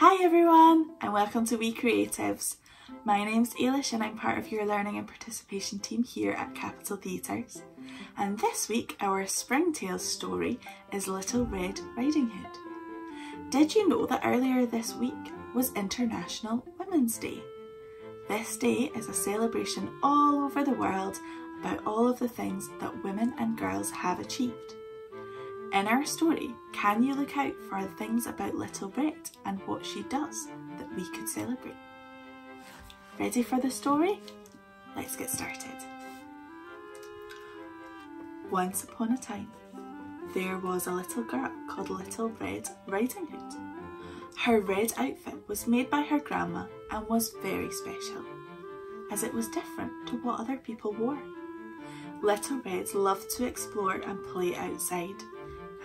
Hi everyone and welcome to We Creatives. My name's Ailish and I'm part of your learning and participation team here at Capital Theatres. And this week our Spring Tales story is Little Red Riding Hood. Did you know that earlier this week was International Women's Day? This day is a celebration all over the world about all of the things that women and girls have achieved. In our story, can you look out for things about Little Red and what she does that we could celebrate? Ready for the story? Let's get started. Once upon a time, there was a little girl called Little Red Riding Hood. Her red outfit was made by her grandma and was very special, as it was different to what other people wore. Little Red loved to explore and play outside,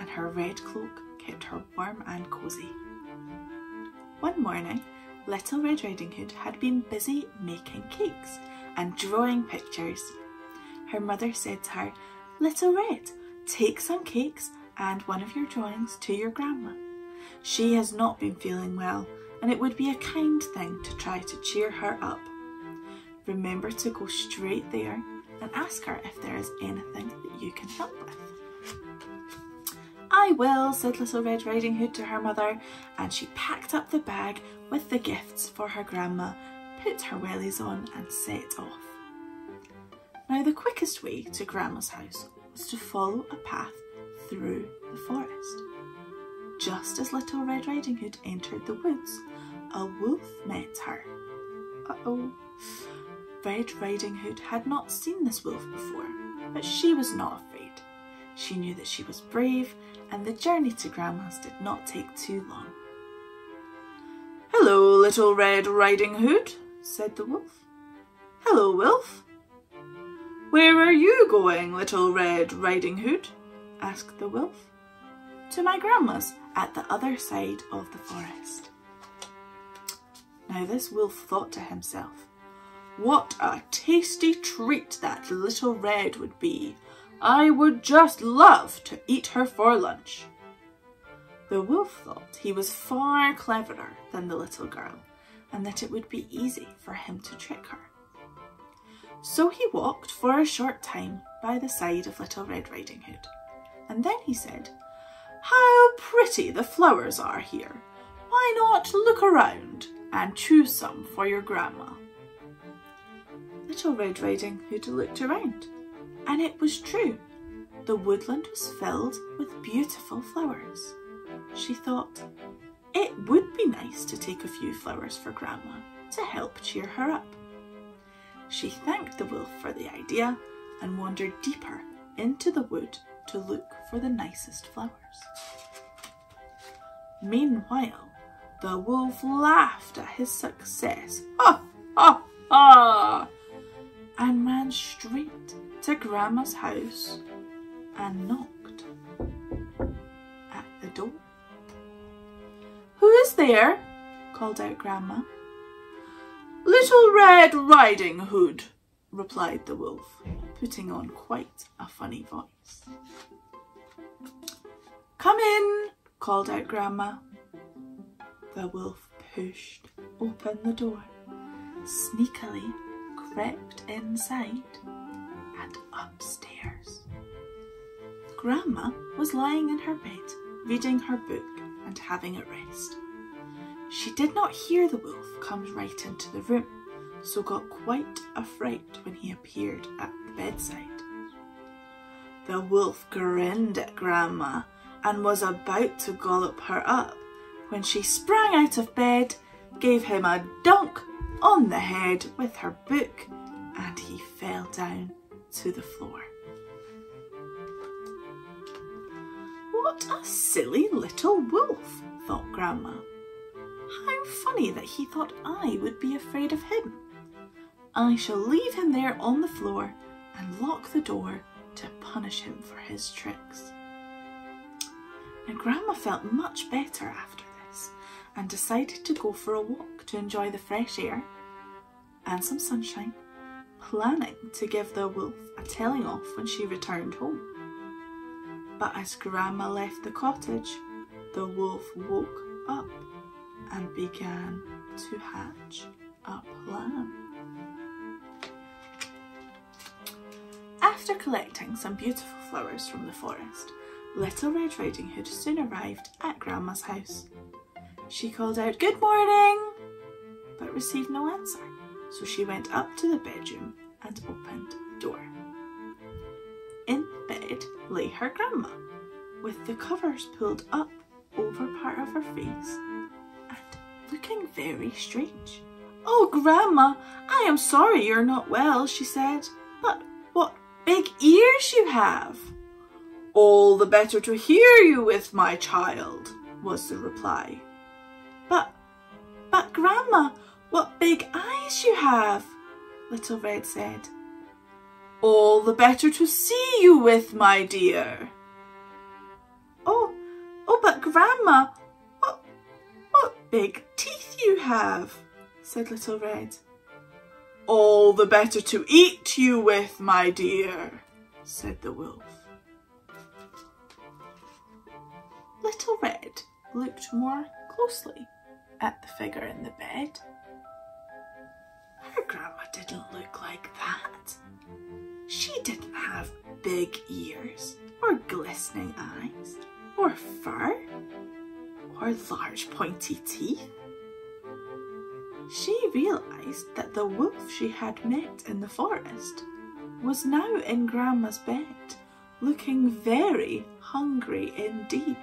and her red cloak kept her warm and cosy. One morning, Little Red Riding Hood had been busy making cakes and drawing pictures. Her mother said to her, "Little Red, take some cakes and one of your drawings to your grandma. She has not been feeling well, and it would be a kind thing to try to cheer her up. Remember to go straight there and ask her if there is anything that you can help with." "I will," said Little Red Riding Hood to her mother, and she packed up the bag with the gifts for her grandma, put her wellies on and set off. Now the quickest way to Grandma's house was to follow a path through the forest. Just as Little Red Riding Hood entered the woods, a wolf met her. Uh-oh. Red Riding Hood had not seen this wolf before, but she was not afraid. She knew that she was brave, and the journey to Grandma's did not take too long. "Hello, Little Red Riding Hood," said the wolf. "Hello, Wolf." "Where are you going, Little Red Riding Hood?" asked the wolf. "To my grandma's at the other side of the forest." Now this wolf thought to himself, "What a tasty treat that Little Red would be. I would just love to eat her for lunch." The wolf thought he was far cleverer than the little girl and that it would be easy for him to trick her. So he walked for a short time by the side of Little Red Riding Hood, and then he said, "How pretty the flowers are here. Why not look around and choose some for your grandma?" Little Red Riding Hood looked around, and it was true. The woodland was filled with beautiful flowers. She thought, it would be nice to take a few flowers for Grandma to help cheer her up. She thanked the wolf for the idea and wandered deeper into the wood to look for the nicest flowers. Meanwhile, the wolf laughed at his success. "Ha, ha, ha!" and ran straight to Grandma's house and knocked at the door. "Who is there?" called out Grandma. "Little Red Riding Hood," replied the wolf, putting on quite a funny voice. "Come in," called out Grandma. The wolf pushed open the door, sneakily crept inside and upstairs. Grandma was lying in her bed, reading her book and having a rest. She did not hear the wolf come right into the room, so got quite afraid when he appeared at the bedside. The wolf grinned at Grandma and was about to gollop her up when she sprang out of bed, gave him a dunk on the head with her book, and he fell down to the floor. "What a silly little wolf," thought Grandma. "How funny that he thought I would be afraid of him. I shall leave him there on the floor and lock the door to punish him for his tricks." Now Grandma felt much better after this and decided to go for a walk to enjoy the fresh air and some sunshine, planning to give the wolf a telling off when she returned home. But as Grandma left the cottage, the wolf woke up and began to hatch a plan. After collecting some beautiful flowers from the forest, Little Red Riding Hood soon arrived at Grandma's house. She called out, "Good morning!" but received no answer, so she went up to the bedroom and opened the door. In bed lay her grandma, with the covers pulled up over part of her face and looking very strange. "Oh, Grandma, I am sorry you're not well," she said, "but what big ears you have!" "All the better to hear you with, my child," was the reply. But Grandma, what big eyes you have," Little Red said. "All the better to see you with, my dear." Oh, but Grandma, what big teeth you have," said Little Red. "All the better to eat you with, my dear," said the wolf. Little Red looked more closely at the figure in the bed. Her grandma didn't look like that. She didn't have big ears, or glistening eyes, or fur, or large pointy teeth. She realised that the wolf she had met in the forest was now in Grandma's bed, looking very hungry indeed.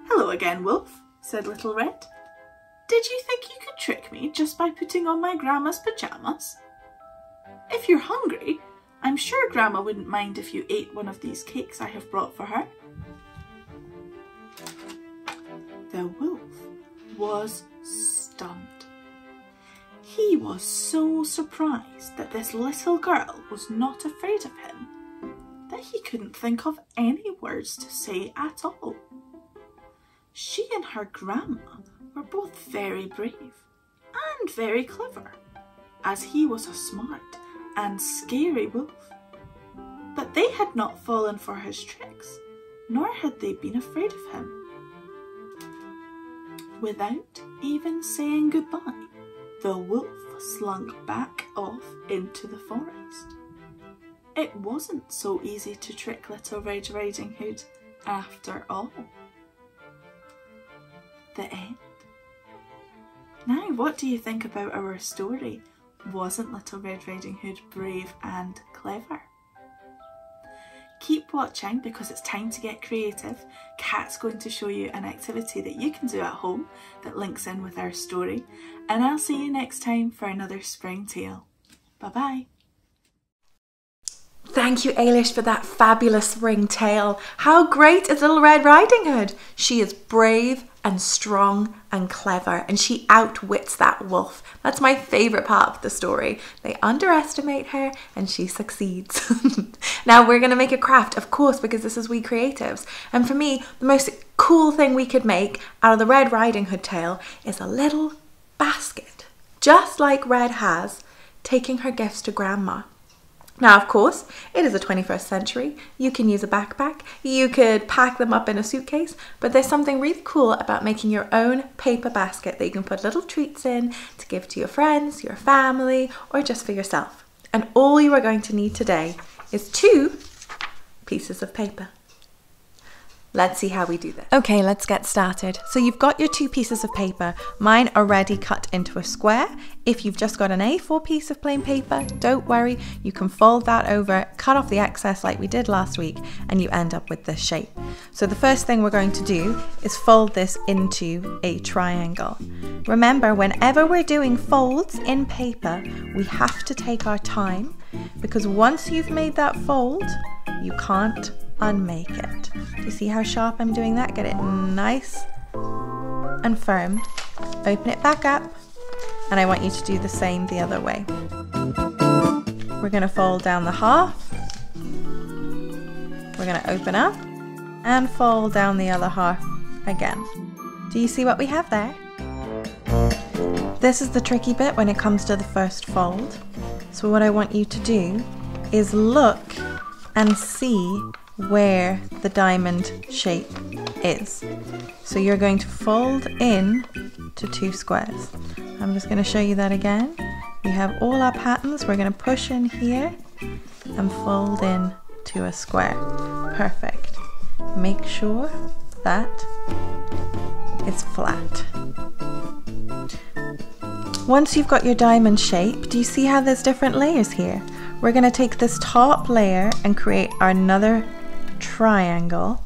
"Hello again, Wolf," said Little Red. "Did you think you could trick me just by putting on my Grandma's pyjamas? If you're hungry, I'm sure Grandma wouldn't mind if you ate one of these cakes I have brought for her." The wolf was stunned. He was so surprised that this little girl was not afraid of him that he couldn't think of any words to say at all. She and her grandma were both very brave and very clever, as he was a smart and scary wolf. But they had not fallen for his tricks, nor had they been afraid of him. Without even saying goodbye, the wolf slunk back off into the forest. It wasn't so easy to trick Little Red Riding Hood after all. The end. Now, what do you think about our story? Wasn't Little Red Riding Hood brave and clever? Keep watching because it's time to get creative. Kat's going to show you an activity that you can do at home that links in with our story. And I'll see you next time for another spring tale. Bye-bye. Thank you, Ailish, for that fabulous spring tale. How great is Little Red Riding Hood? She is brave and strong and clever, and she outwits that wolf. That's my favourite part of the story. They underestimate her and she succeeds. Now we're going to make a craft, of course, because this is We Creatives. And for me, the most cool thing we could make out of the Red Riding Hood tale is a little basket, just like Red has, taking her gifts to Grandma. Now, of course, it is the 21st century. You can use a backpack, you could pack them up in a suitcase, but there's something really cool about making your own paper basket that you can put little treats in to give to your friends, your family, or just for yourself. And all you are going to need today is 2 pieces of paper. Let's see how we do this. Okay, let's get started. So you've got your 2 pieces of paper. Mine already cut into a square. If you've just got an A4 piece of plain paper, don't worry, you can fold that over, cut off the excess like we did last week, and you end up with this shape. So the first thing we're going to do is fold this into a triangle. Remember, whenever we're doing folds in paper, we have to take our time, because once you've made that fold, you can't unmake it. Do you see how sharp I'm doing that? Get it nice and firm. Open it back up, and I want you to do the same the other way. We're going to fold down the half. We're going to open up and fold down the other half again. Do you see what we have there? This is the tricky bit when it comes to the first fold. So what I want you to do is look and see where the diamond shape is. So you're going to fold in to 2 squares. I'm just going to show you that again. We have all our patterns. We're going to push in here and fold in to a square. Perfect. Make sure that it's flat. Once you've got your diamond shape, do you see how there's different layers here? We're going to take this top layer and create another triangle,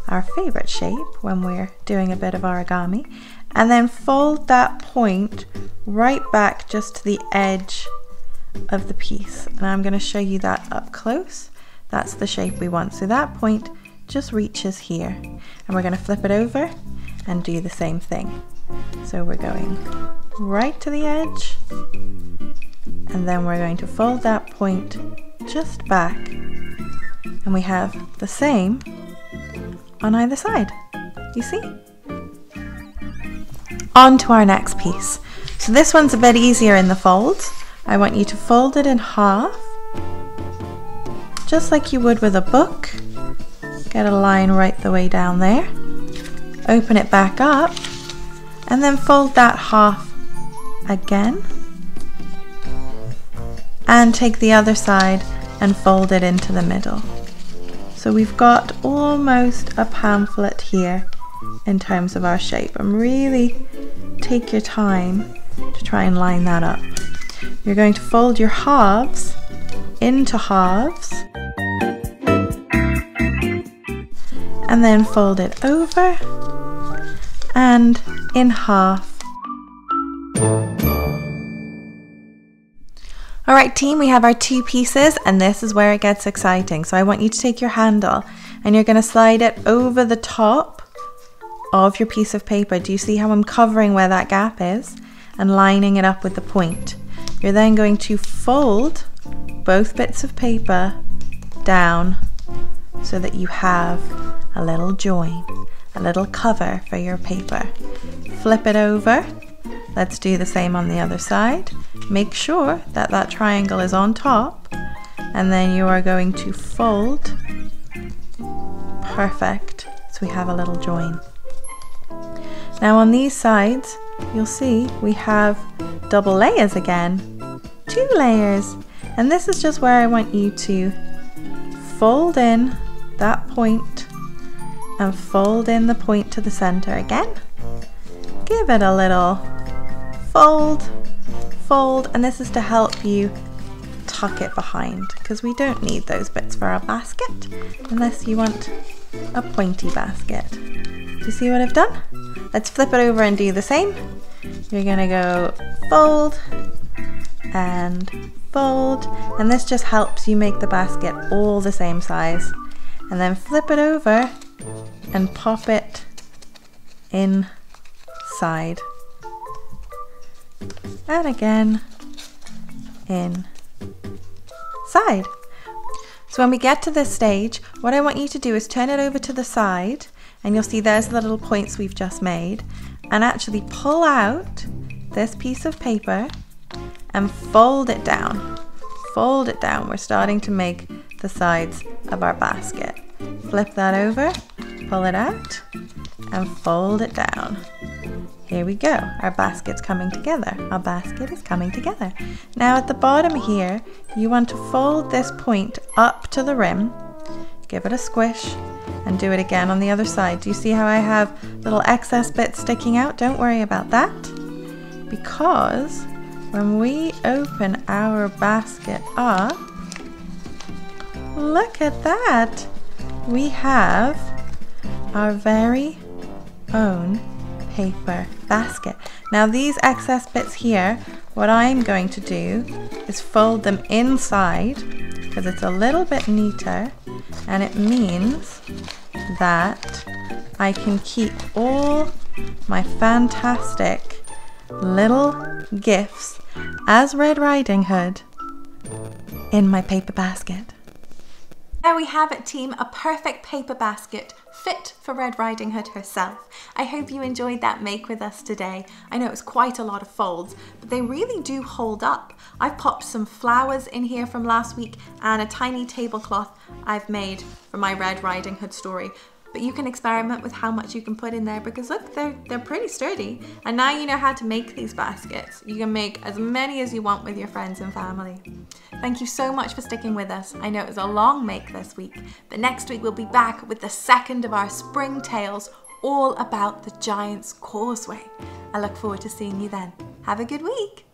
our favorite shape when we're doing a bit of origami, and then fold that point right back just to the edge of the piece. And I'm going to show you that up close. That's the shape we want. So that point just reaches here, and we're going to flip it over and do the same thing. So we're going right to the edge, and then we're going to fold that point just back, and we have the same on either side. You see? On to our next piece. So this one's a bit easier in the folds. I want you to fold it in half, just like you would with a book. Get a line right the way down there. Open it back up, and then fold that half again. And take the other side and fold it into the middle. So we've got almost a pamphlet here in terms of our shape. And really take your time to try and line that up. You're going to fold your halves into halves, and then fold it over and in half. Alright team, we have our 2 pieces, and this is where it gets exciting. So I want you to take your handle and you're going to slide it over the top of your piece of paper. Do you see how I'm covering where that gap is and lining it up with the point? You're then going to fold both bits of paper down so that you have a little join, a little cover for your paper. Flip it over. Let's do the same on the other side. Make sure that that triangle is on top, and then you are going to fold. Perfect. So we have a little join. Now on these sides, you'll see we have double layers again. 2 layers. And this is just where I want you to fold in that point and fold in the point to the center again. Give it a little fold, fold, and this is to help you tuck it behind, because we don't need those bits for our basket unless you want a pointy basket. Do you see what I've done? Let's flip it over and do the same. You're gonna go fold and fold, and this just helps you make the basket all the same size. And then flip it over and pop it inside. And again, inside. So when we get to this stage, what I want you to do is turn it over to the side, and you'll see there's the little points we've just made, and actually pull out this piece of paper and fold it down. Fold it down. We're starting to make the sides of our basket. Flip that over, pull it out, and fold it down. Here we go. Our basket's coming together. Our basket is coming together. Now at the bottom here, you want to fold this point up to the rim, give it a squish, and do it again on the other side. Do you see how I have little excess bits sticking out? Don't worry about that, because when we open our basket up, look at that. We have our very own paper basket. Now these excess bits here, what I'm going to do is fold them inside, because it's a little bit neater, and it means that I can keep all my fantastic little gifts as Red Riding Hood in my paper basket. There we have it, team, a perfect paper basket fit for Red Riding Hood herself. I hope you enjoyed that make with us today. I know it was quite a lot of folds, but they really do hold up. I've popped some flowers in here from last week and a tiny tablecloth I've made for my Red Riding Hood story. but you can experiment with how much you can put in there, because look, they're pretty sturdy. And now you know how to make these baskets. You can make as many as you want with your friends and family. Thank you so much for sticking with us. I know it was a long make this week, but next week we'll be back with the second of our spring tales, all about the Giant's Causeway. I look forward to seeing you then. Have a good week.